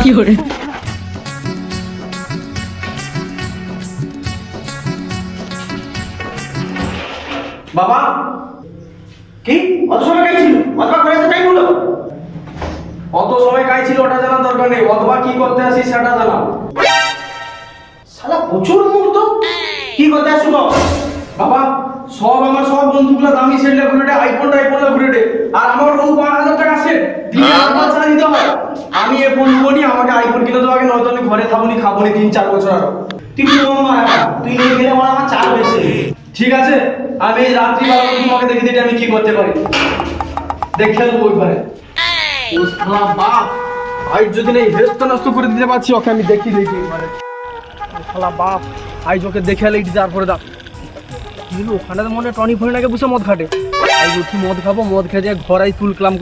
কি করে বাবা কি অত সময় কাই ছিল? অথবা ঘরে টাইম হলো? অত সময় কাই ছিল ওটা জানার দরকার নেই, অথবা কি করতে আসিস সেটা জানা। শালা প্রচুর মুক্ত, কি করতে আসছো বল? বাবা সব আমার সব বন্ধুগুলো দামি সেটলে ঘুরে আইফোনটা ঘুরে, আর আমার রুম 5000 টাকা সেট দিনে আমার ছাড়া দিতে হয়। আমি এ ফোন নিবনি, আমাকে আইফোন কিনে দেওয়া আগে, নয়তো আমি ঘরে থাকুনি খাবনি 3-4 বছর আরো। তুই নিয়ে গেলে আমার চাল হয়েছে। ঠিক আছে, আমি এই রাত্রিবেলা তোমাকে দেখে দিতে আমি কি করতে পারি দেখে নেবো ওইখানে। ও শালা বাপ, ভাই যদি না এই হেস্তা নষ্ট করে দিতে পারছি ওকে আমি দেখি এবারে। ও শালা বাপ, আই ওকে দেখে এলে তারপরে দা কি হলো, ওখানে মনে টনি ফোনে আগে বসে মদ খাটে। আই উঠি মদ খাবো, মদ খেয়ে যায় ঘর আই তুললাম।